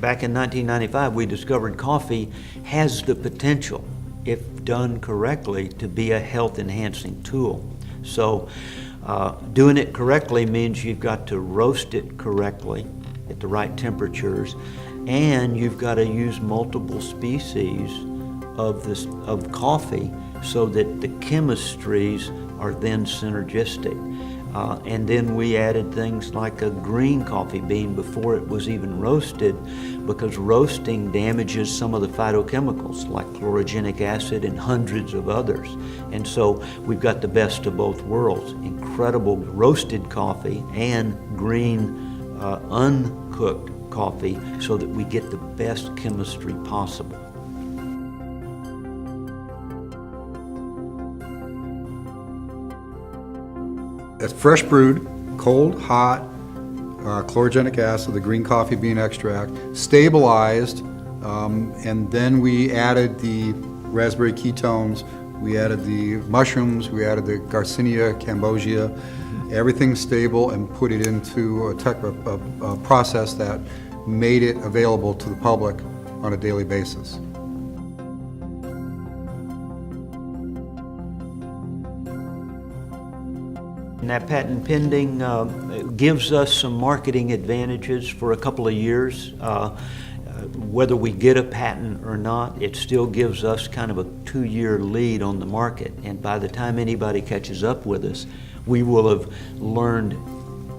Back in 1995, we discovered coffee has the potential, if done correctly, to be a health-enhancing tool. So doing it correctly means you've got to roast it correctly at the right temperatures, and you've got to use multiple species of coffee so that the chemistries are then synergistic. And then we added things like a green coffee bean before it was even roasted, because roasting damages some of the phytochemicals like chlorogenic acid and hundreds of others. And so we've got the best of both worlds: incredible roasted coffee and green uncooked coffee, so that we get the best chemistry possible. It's fresh brewed, cold, hot, chlorogenic acid, the green coffee bean extract, stabilized, and then we added the raspberry ketones, we added the mushrooms, we added the Garcinia cambogia, everything stable, and put it into a process that made it available to the public on a daily basis. And that patent pending gives us some marketing advantages for a couple of years. Whether we get a patent or not, it still gives us kind of a 2-year lead on the market. And by the time anybody catches up with us, we will have learned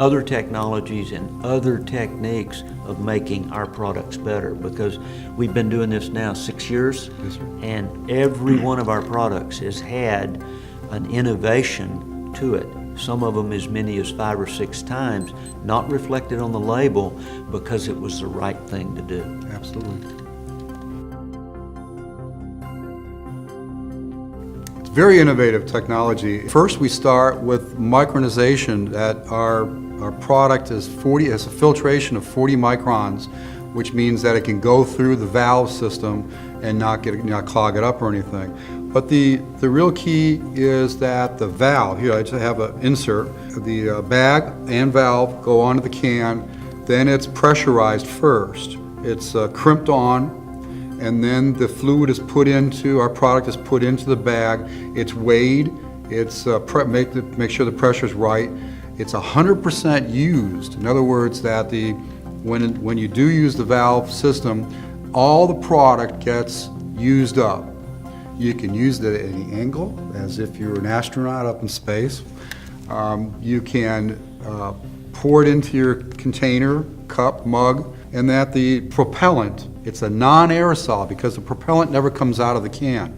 other technologies and other techniques of making our products better, because we've been doing this now 6 years. Yes, sir. And every one of our products has had an innovation to it. Some of them as many as 5 or 6 times, not reflected on the label, because it was the right thing to do. Absolutely. It's very innovative technology. First, we start with micronization. That our product has a filtration of 40 microns, which means that it can go through the valve system and not clog it up or anything. But the real key is that the valve, here I just have an insert, the bag and valve go onto the can, then it's pressurized first. It's crimped on, and then the fluid is put into, our product is put into the bag, it's weighed, it's make sure the pressure is right. It's 100% used. In other words, that when you do use the valve system, all the product gets used up. You can use it at any angle, as if you're an astronaut up in space. You can pour it into your container, cup, mug, and that the propellant, it's a non-aerosol, because the propellant never comes out of the can.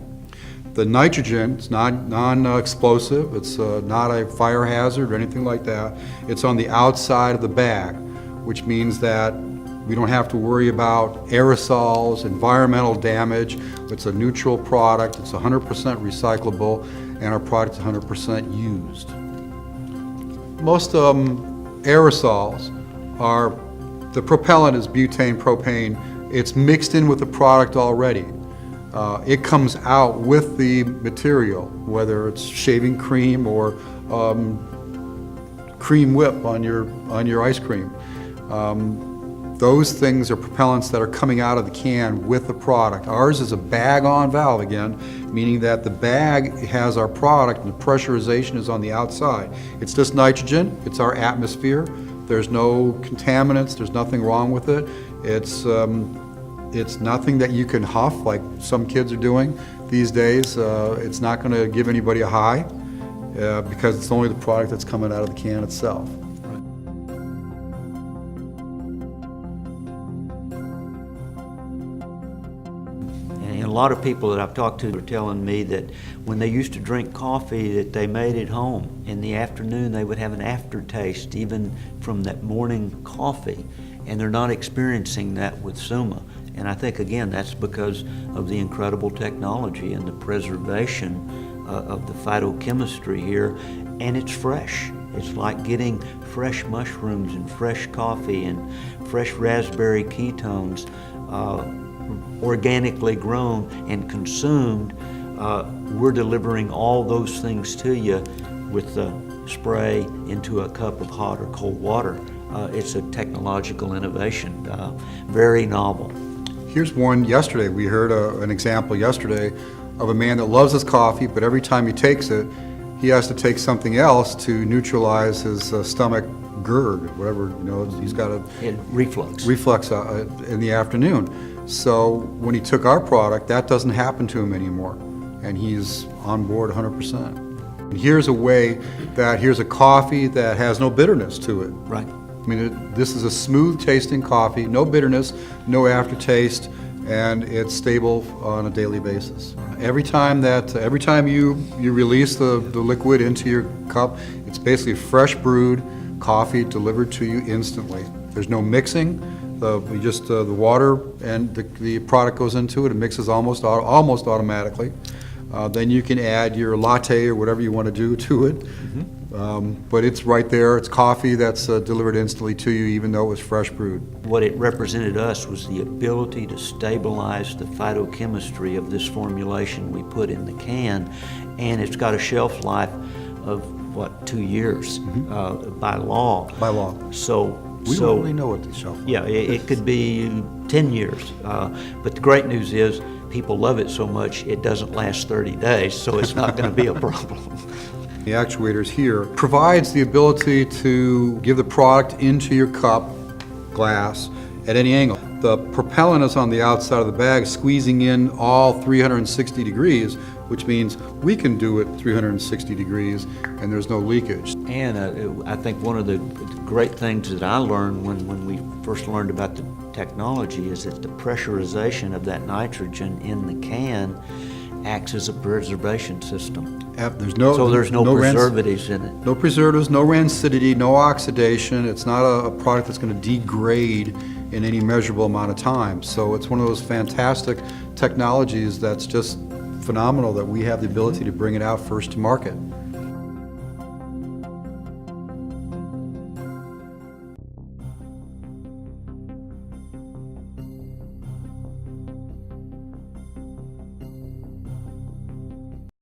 The nitrogen, it's non-explosive, it's not a fire hazard or anything like that. It's on the outside of the bag, which means that we don't have to worry about aerosols, environmental damage. It's a neutral product, it's 100% recyclable, and our product's 100% used. Most aerosols are, the propellant is butane, propane. It's mixed in with the product already. It comes out with the material, whether it's shaving cream or cream whip on your ice cream. Those things are propellants that are coming out of the can with the product. Ours is a bag-on valve again, meaning that the bag has our product and the pressurization is on the outside. It's just nitrogen, it's our atmosphere. There's no contaminants, there's nothing wrong with it. It's nothing that you can huff like some kids are doing these days. It's not going to give anybody a high because it's only the product that's coming out of the can itself. A lot of people that I've talked to are telling me that when they used to drink coffee that they made at home, in the afternoon they would have an aftertaste even from that morning coffee, and they're not experiencing that with Summa. And I think, again, that's because of the incredible technology and the preservation of the phytochemistry here, and it's fresh. It's like getting fresh mushrooms and fresh coffee and fresh raspberry ketones, organically grown and consumed. We're delivering all those things to you with the spray into a cup of hot or cold water. it's a technological innovation, very novel. Here's one yesterday. We heard an example yesterday of a man that loves his coffee, but every time he takes it, he has to take something else to neutralize his stomach GERD, whatever, he's got a Reflux. in the afternoon. So when he took our product, that doesn't happen to him anymore, and he's on board 100%. And here's a way that, here's a coffee that has no bitterness to it. Right. I mean, this is a smooth tasting coffee, no bitterness, no aftertaste, and it's stable on a daily basis. Every time you release the liquid into your cup, it's basically fresh brewed coffee delivered to you instantly. There's no mixing. The water and the product goes into it. It mixes almost automatically. Then you can add your latte or whatever you want to do to it. But it's right there. It's coffee that's delivered instantly to you, even though it was fresh brewed. What it represented us was the ability to stabilize the phytochemistry of this formulation we put in the can, and it's got a shelf life of, 2 years by law. By law. So we don't really know what the shelf life is. Yeah, it could be 10 years. But the great news is people love it so much it doesn't last 30 days, so it's not going to be a problem. The actuators here provides the ability to give the product into your cup, glass, at any angle. The propellant is on the outside of the bag, squeezing in all 360 degrees, which means we can do it 360 degrees and there's no leakage. And I think one of the great things that I learned when we first learned about the technology is that the pressurization of that nitrogen in the can acts as a preservation system. There's no preservatives in it. No preservatives, no rancidity, no oxidation. It's not a product that's going to degrade in any measurable amount of time. So it's one of those fantastic technologies that's just phenomenal that we have the ability to bring it out first to market.